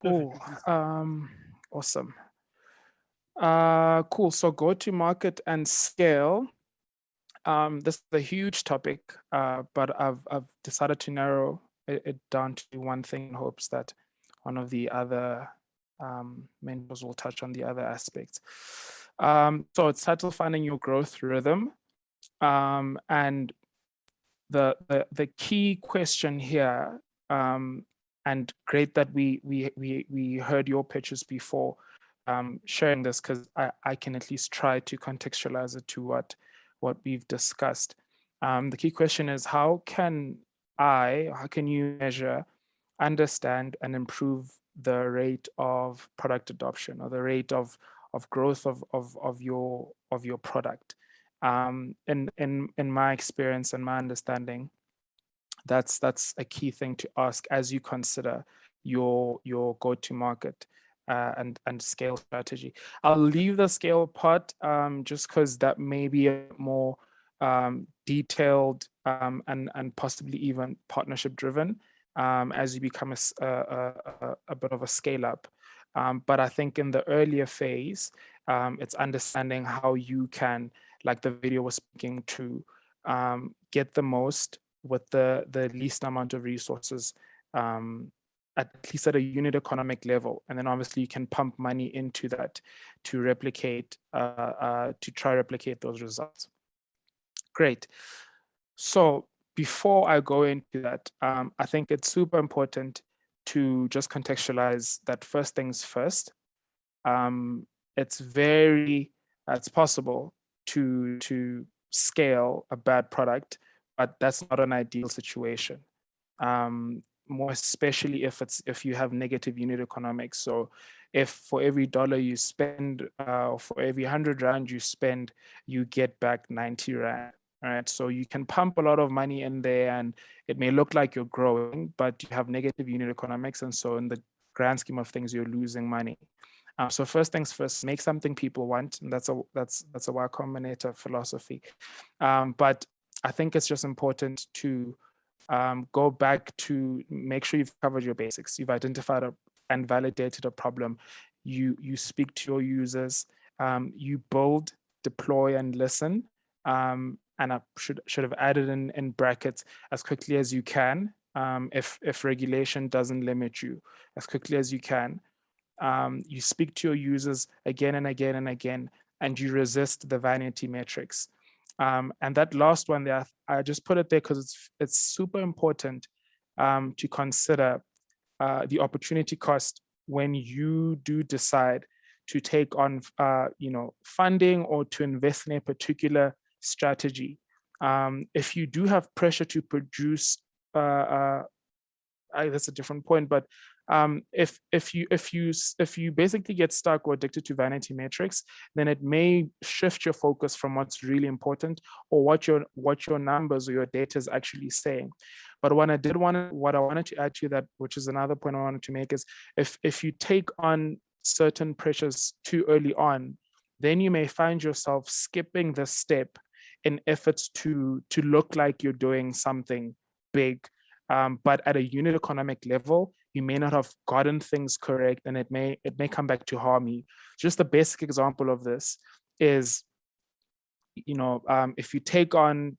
Cool. Awesome. Cool. So go to market and scale. This is a huge topic, but I've decided to narrow it down to one thing in hopes that one of the other mentors will touch on the other aspects. So it's titled Finding Your Growth Rhythm. And the key question here, and great that we heard your pitches before sharing this, because I can at least try to contextualize it to what we've discussed. The key question is, how can you measure, understand, and improve the rate of product adoption, or the rate of growth of your product? In my experience and my understanding, that's a key thing to ask as you consider your go-to-market and scale strategy. I'll leave the scale part just because that may be a more detailed and possibly even partnership driven as you become a bit of a scale up. But I think in the earlier phase, it's understanding how you can, like the video was speaking to, get the most with the least amount of resources, at least at a unit economic level. And then obviously you can pump money into that to replicate, to try replicate those results. Great. So before I go into that, I think it's super important to just contextualize that first things first. It's possible to scale a bad product, but that's not an ideal situation. More especially if you have negative unit economics. So if for every dollar you spend, or for every 100 Rand you spend, you get back 90 Rand. All right, so you can pump a lot of money in there and it may look like you're growing, but you have negative unit economics. And so in the grand scheme of things, you're losing money. So first things first, make something people want. And that's a Y Combinator philosophy. But I think it's just important to go back to make sure you've covered your basics. You've identified and validated a problem. You speak to your users. You build, deploy, and listen. And I should have added in brackets, as quickly as you can, if regulation doesn't limit you, as quickly as you can. You speak to your users again and again and again, and you resist the vanity metrics. And that last one there, I just put it there because it's super important to consider the opportunity cost when you do decide to take on funding or to invest in a particular strategy. If you do have pressure to produce, that's a different point, but if you basically get stuck or addicted to vanity metrics, then it may shift your focus from what's really important or what your numbers or your data is actually saying. But what I wanted to add to that, which is another point I wanted to make, is if you take on certain pressures too early on, then you may find yourself skipping the step in efforts to look like you're doing something big. But at a unit economic level, you may not have gotten things correct, and it may come back to harm you. Just a basic example of this is, if you take on,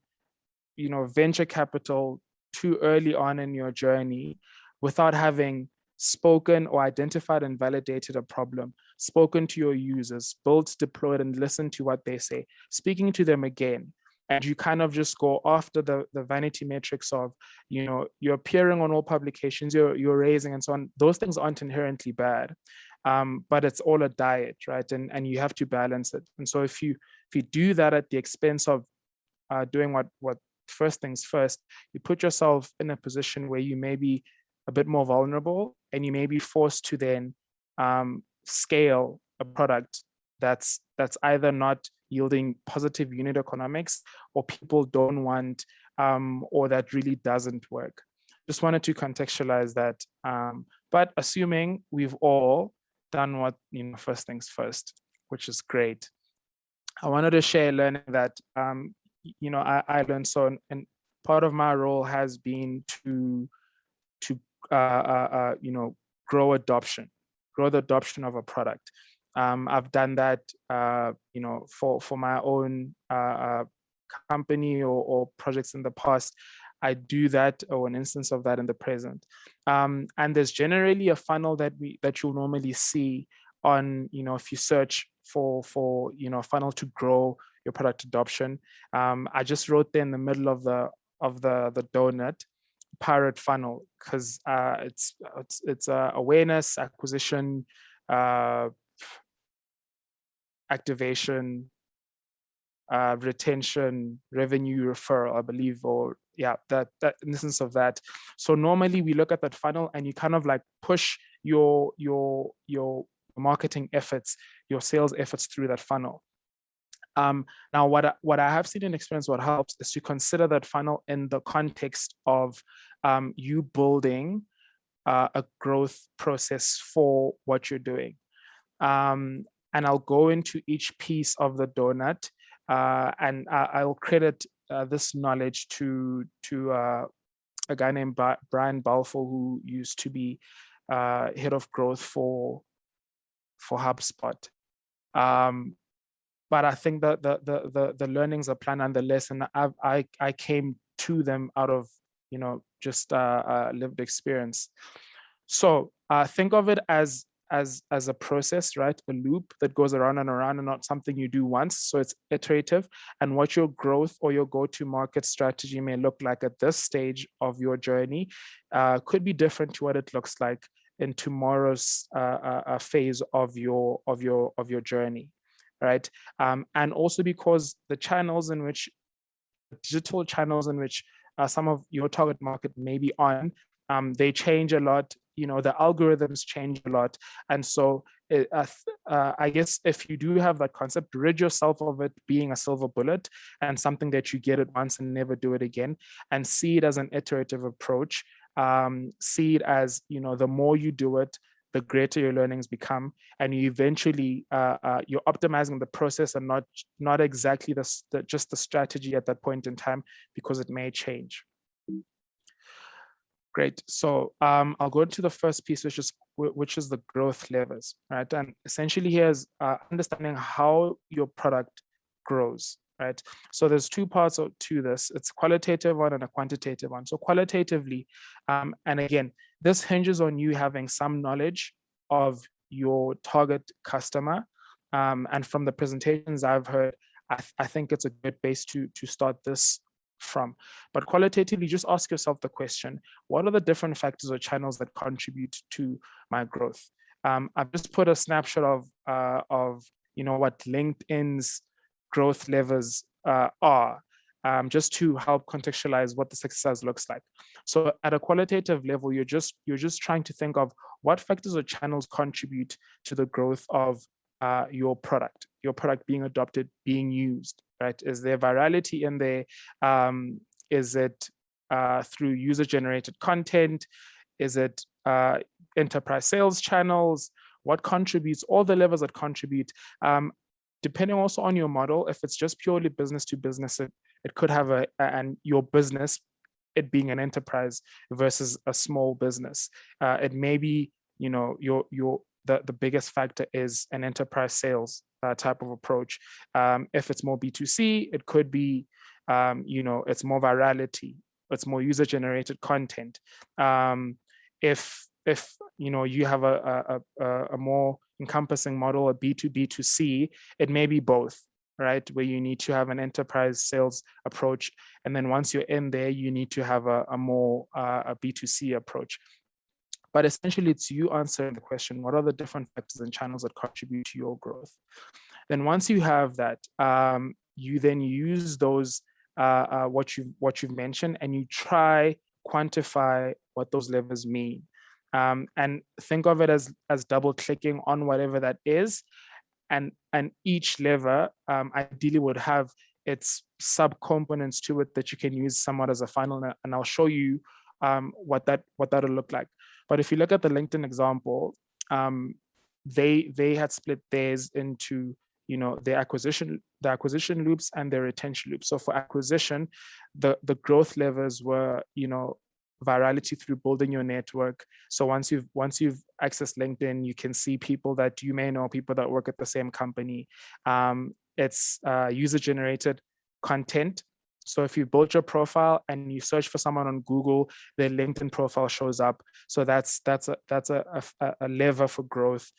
venture capital too early on in your journey without having spoken or identified and validated a problem, spoken to your users, built, deployed, and listened to what they say, speaking to them again, and you kind of just go after the vanity metrics of, you're appearing on all publications, you're raising and so on. Those things aren't inherently bad, but it's all a diet, right? And you have to balance it. And so if you do that at the expense of doing what first things first, you put yourself in a position where you may be a bit more vulnerable, and you may be forced to then scale a product that's either not yielding positive unit economics, or people don't want, or that really doesn't work. Just wanted to contextualize that. But assuming we've all done what, first things first, which is great. I wanted to share learning that, I learned. So, and part of my role has been to grow the adoption of a product. I've done that, for my own company or projects in the past. I do that, or an instance of that in the present. And there's generally a funnel that you'll normally see on, if you search for a funnel to grow your product adoption. I just wrote there in the middle of the donut, pirate funnel, because it's awareness, acquisition, activation, retention, revenue, referral, I believe, or that instance of that. So normally we look at that funnel and you kind of like push your marketing efforts, your sales efforts through that funnel. Now, what I have seen in experience, what helps is to consider that funnel in the context of you building a growth process for what you're doing. And I'll go into each piece of the donut, and I'll credit this knowledge to a guy named Brian Balfour, who used to be head of growth for HubSpot. But I think that the learnings are planned nonetheless, and I came to them out of just lived experience. So think of it as a process, right? A loop that goes around and around, and not something you do once. So it's iterative, and what your growth or your go-to-market strategy may look like at this stage of your journey could be different to what it looks like in tomorrow's phase of your journey, right? And also because the digital channels in which some of your target market may be on, they change a lot. The algorithms change a lot. And so I guess if you do have that concept, rid yourself of it being a silver bullet and something that you get it once and never do it again, and see it as an iterative approach. See it as, the more you do it, the greater your learnings become, and you eventually you're optimizing the process and not exactly just the strategy at that point in time, because it may change. Great. So I'll go to the first piece, which is the growth levers, right? And essentially here's understanding how your product grows, right? So there's two parts to this. It's qualitative one and a quantitative one. So qualitatively, and again, this hinges on you having some knowledge of your target customer. And from the presentations I've heard, I think it's a good base to start this from. But qualitatively, just ask yourself the question: what are the different factors or channels that contribute to my growth? I've just put a snapshot of what LinkedIn's growth levers are, just to help contextualize what the success looks like. So at a qualitative level, you're just trying to think of what factors or channels contribute to the growth of your product being adopted, being used, right? Is there virality in there? Is it through user-generated content? Is it enterprise sales channels? What contributes? All the levers that contribute. Depending also on your model, if it's just purely business to business, it could have and your business, it being an enterprise versus a small business. It may be, the biggest factor is an enterprise sales type of approach. If it's more B2C, it could be, it's more virality, it's more user-generated content. If you have a more encompassing model, a B2B2C, it may be both, right? Where you need to have an enterprise sales approach, and then once you're in there, you need to have a more a B2C approach. But essentially, it's you answering the question: what are the different factors and channels that contribute to your growth? Then once you have that, you then use those what you've mentioned, and you try quantify what those levers mean. And think of it as double clicking on whatever that is, and each lever ideally would have its subcomponents to it that you can use somewhat as a funnel, and I'll show you what that'll look like. But if you look at the LinkedIn example, they had split theirs into their acquisition loops and their retention loops. So for acquisition, the growth levers were virality through building your network. So once you've accessed LinkedIn, you can see people that you may know, people that work at the same company. It's user-generated content. So if you build your profile and you search for someone on Google, their LinkedIn profile shows up. So that's a lever for growth.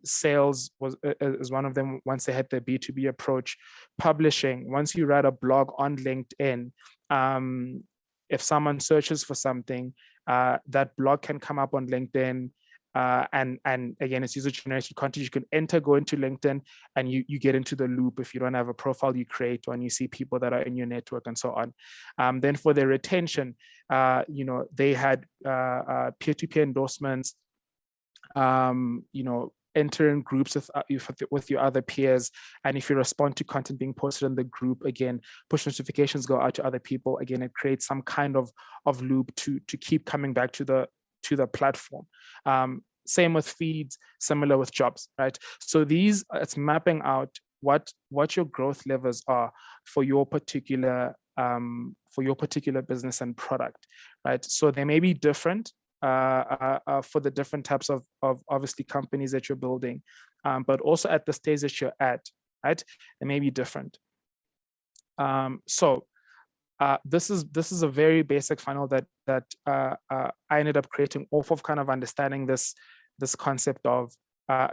Sales is one of them once they hit the B2B approach. Publishing, once you write a blog on LinkedIn, if someone searches for something, that blog can come up on LinkedIn. And again, it's user-generated content. You can go into LinkedIn, and you get into the loop. If you don't have a profile, you create one. You see people that are in your network and so on. Then for their retention, they had peer-to-peer endorsements. Enter in groups with your other peers, and if you respond to content being posted in the group, again, push notifications go out to other people. Again, it creates some kind of loop to keep coming back to the platform. Same with feeds, similar with jobs, right? So it's mapping out what your growth levers are for your particular business and product, right? So they may be different for the different types of obviously companies that you're building, but also at the stage that you're at, right? They may be different. This is a very basic funnel that I ended up creating off of kind of understanding this concept of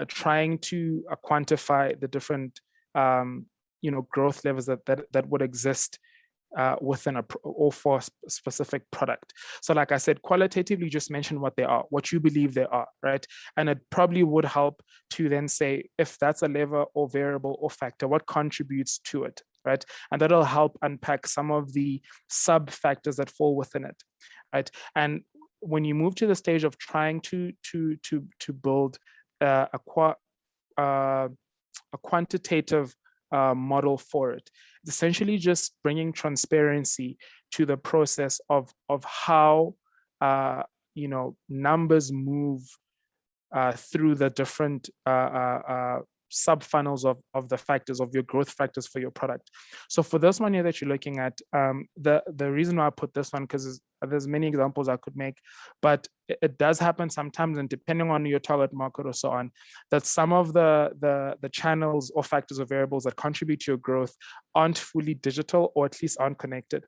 trying to quantify the different growth levels that would exist within or for a specific product. So like I said, qualitatively just mention what they are, what you believe they are, right? And it probably would help to then say, if that's a lever or variable or factor, what contributes to it, right? And that'll help unpack some of the sub factors that fall within it, right? And when you move to the stage of trying to build a quantitative model for it, it's essentially just bringing transparency to the process of how numbers move through the different sub funnels of the factors of your growth factors for your product. So for this one here that you're looking at, the reason why I put this one, because there's many examples I could make, but it does happen sometimes, and depending on your target market or so on, that some of the channels or factors or variables that contribute to your growth aren't fully digital, or at least aren't connected.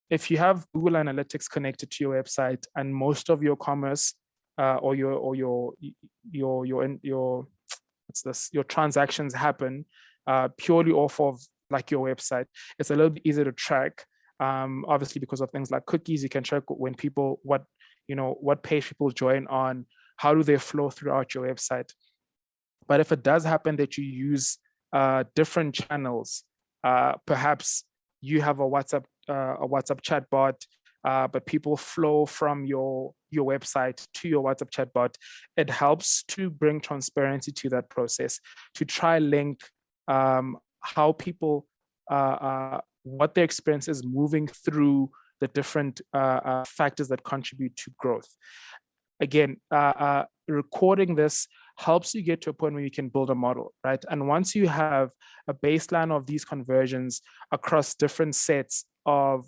If you have Google Analytics connected to your website, and most of your commerce or your transactions happen purely off of like your website, it's a little bit easier to track. Obviously, because of things like cookies, you can track when people, what page people join on, how do they flow throughout your website. But if it does happen that you use different channels, perhaps you have a WhatsApp chat bot, but people flow from your website to your WhatsApp chatbot, it helps to bring transparency to that process, to try link how people, what their experience is moving through the different factors that contribute to growth. Again, recording this helps you get to a point where you can build a model, right? And once you have a baseline of these conversions across different sets of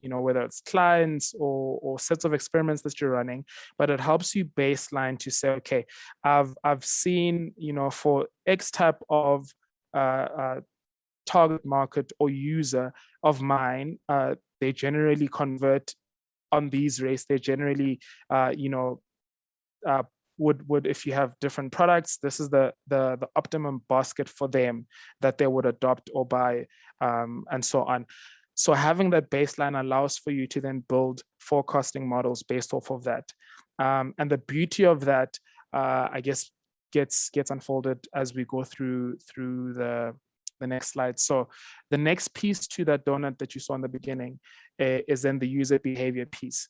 whether it's clients or sets of experiments that you're running, but it helps you baseline to say, okay, I've seen, for X type of target market or user of mine, they generally convert on these rates. They generally, would if you have different products, this is the optimum basket for them that they would adopt or buy, and so on. So having that baseline allows for you to then build forecasting models based off of that. And the beauty of that, I guess, gets unfolded as we go through the next slide. So the next piece to that donut that you saw in the beginning is then the user behavior piece.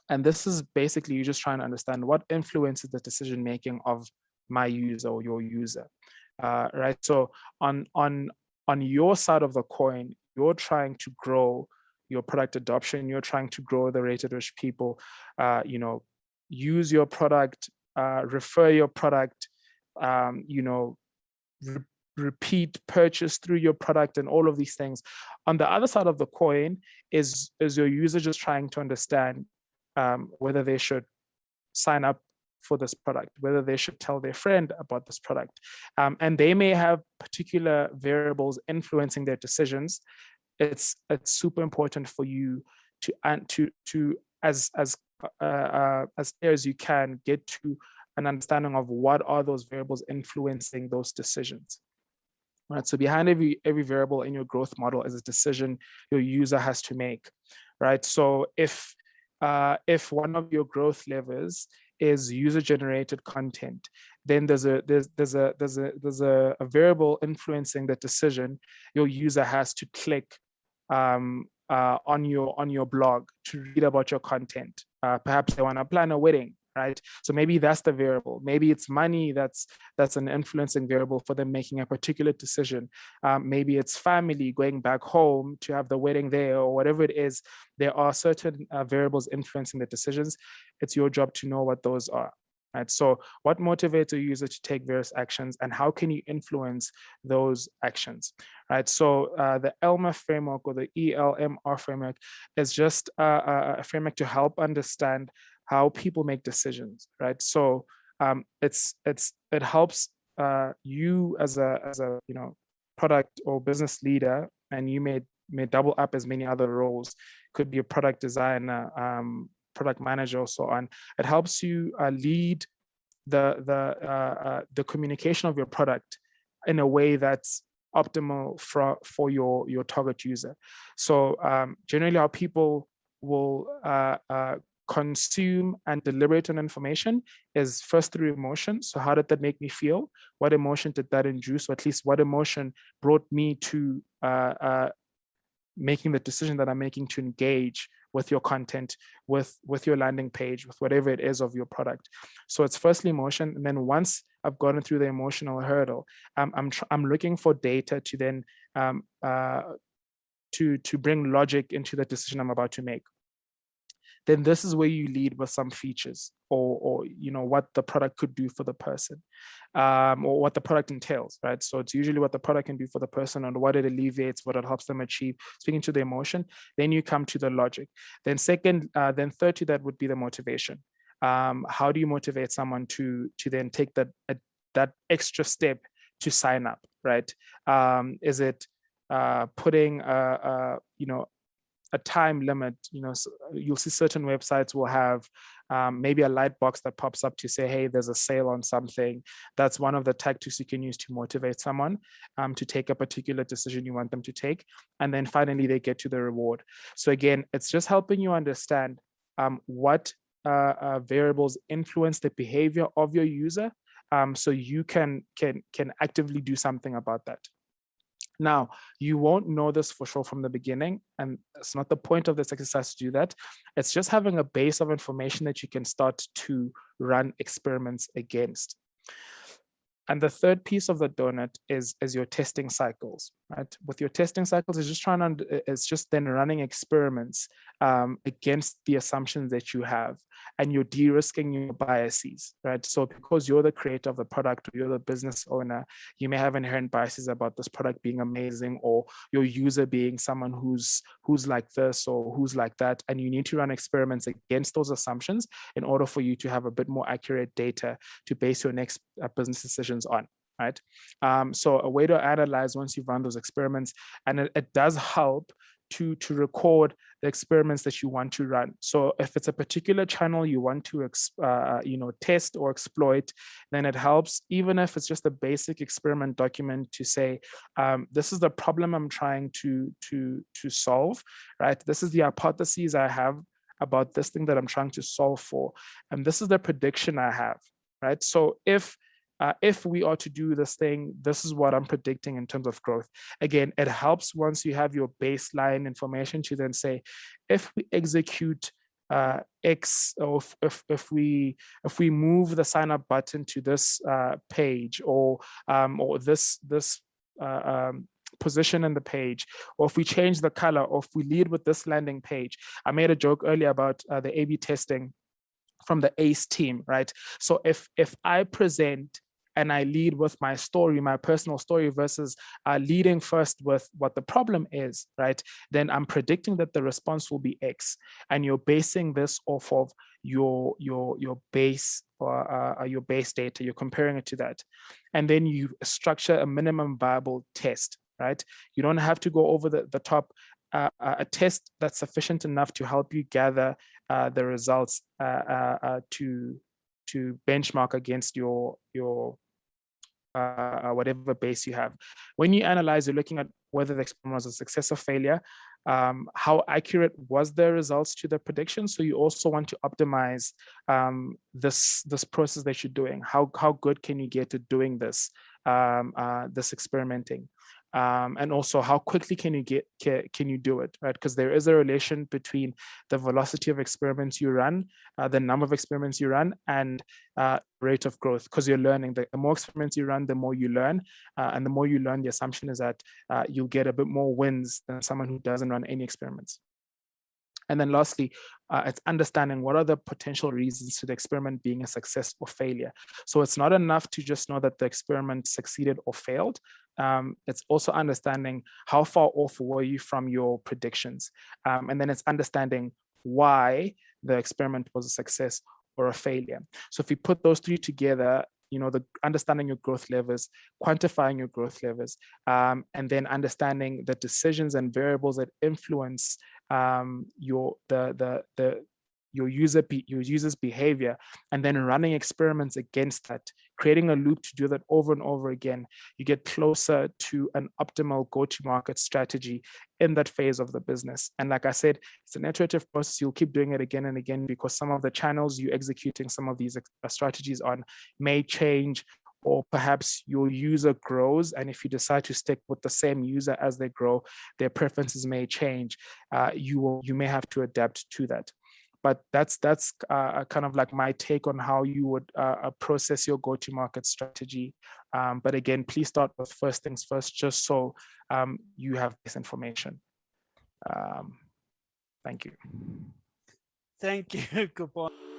And this is basically you just trying to understand what influences the decision-making of my user or your user, right? So on your side of the coin, you're trying to grow your product adoption. You're trying to grow the rate at which people, use your product, refer your product, repeat purchase through your product and all of these things. On the other side of the coin is your user just trying to understand whether they should sign up for this product, whether they should tell their friend about this product. And they may have particular variables influencing their decisions. It's super important for you to as clear as you can get to an understanding of what are those variables influencing those decisions. Right. So behind every variable in your growth model is a decision your user has to make. Right. So if one of your growth levers is user generated content, then there's a variable influencing the decision your user has to click on your blog to read about your content. Perhaps they want to plan a wedding, right? So maybe that's the variable. Maybe it's money that's an influencing variable for them making a particular decision. Maybe it's family going back home to have the wedding there, or whatever it is. There are certain variables influencing the decisions. It's your job to know what those are. Right? So what motivates a user to take various actions, and how can you influence those actions? Right. So the ELMR framework, or the ELMR framework, is just a framework to help understand how people make decisions. Right. So it helps you as a product or business leader, and you may double up as many other roles. Could be a product designer, product manager, or so on. It helps you lead the communication of your product in a way that's optimal for your target user. So generally, how people will consume and deliberate on information is first through emotion. So how did that make me feel? What emotion did that induce? Or at least what emotion brought me to making the decision that I'm making to engage with your content, with your landing page, with whatever it is of your product. So it's firstly emotion, and then once I've gotten through the emotional hurdle, I'm looking for data to then to bring logic into the decision I'm about to make. Then this is where you lead with some features, or what the product could do for the person, or what the product entails, right? So it's usually what the product can do for the person, and what it alleviates, what it helps them achieve, speaking to the emotion. Then you come to the logic. Then then third to that would be the motivation. How do you motivate someone to then take that extra step to sign up, right? Is it putting a time limit? So you'll see certain websites will have maybe a light box that pops up to say, hey, there's a sale on something. That's one of the tactics you can use to motivate someone to take a particular decision you want them to take. And then finally, they get to the reward. So again, it's just helping you understand what variables influence the behavior of your user, so you can actively do something about that. Now, you won't know this for sure from the beginning, and it's not the point of this exercise to do that. It's just having a base of information that you can start to run experiments against. And the third piece of the donut is your testing cycles, right? With your testing cycles, it's just then running experiments against the assumptions that you have, and you're de-risking your biases, right? So because you're the creator of the product, or you're the business owner, you may have inherent biases about this product being amazing, or your user being someone who's like this or who's like that, and you need to run experiments against those assumptions in order for you to have a bit more accurate data to base your next business decisions on, right? So a way to analyze once you've run those experiments, and it does help to record the experiments that you want to run. So if it's a particular channel you want to test or exploit, then it helps, even if it's just a basic experiment document, to say, this is the problem I'm trying to solve, right? This is the hypotheses I have about this thing that I'm trying to solve for, and this is the prediction I have, right? So if we are to do this thing, this is what I'm predicting in terms of growth. Again, it helps once you have your baseline information to then say, if we execute X, or if we move the sign up button to this page, or this position in the page, or if we change the color, or if we lead with this landing page. I made a joke earlier about the A/B testing from the ACE team, right? So if I present and I lead with my story, my personal story, versus leading first with what the problem is, right? Then I'm predicting that the response will be X, and you're basing this off of your base or your base data. You're comparing it to that, and then you structure a minimum viable test, right? You don't have to go over the top. A test that's sufficient enough to help you gather the results to benchmark against your whatever base you have. When you analyze, you're looking at whether the experiment was a success or failure, how accurate was the results to the prediction. So you also want to optimize this process that you're doing. How good can you get at doing this this experimenting? And also how quickly can you do it, right? Because there is a relation between the velocity of experiments you run, the number of experiments you run, and rate of growth, because you're learning. The more experiments you run, the more you learn, and the more you learn, the assumption is that you'll get a bit more wins than someone who doesn't run any experiments. And then lastly, it's understanding what are the potential reasons to the experiment being a success or failure. So it's not enough to just know that the experiment succeeded or failed. It's also understanding how far off were you from your predictions. And then it's understanding why the experiment was a success or a failure. So if you put those three together, the understanding your growth levers, quantifying your growth levers, and then understanding the decisions and variables that influence your user's behavior, and then running experiments against that, creating a loop to do that over and over again, you get closer to an optimal go-to-market strategy in that phase of the business. And like I said, it's an iterative process. You'll keep doing it again and again, because some of the channels you're executing some of these strategies on may change, or perhaps your user grows, and if you decide to stick with the same user as they grow, their preferences may change. You may have to adapt to that. But that's kind of like my take on how you would process your go-to-market strategy. But again, please start with first things first, just so you have this information. Thank you. Thank you, Kopano.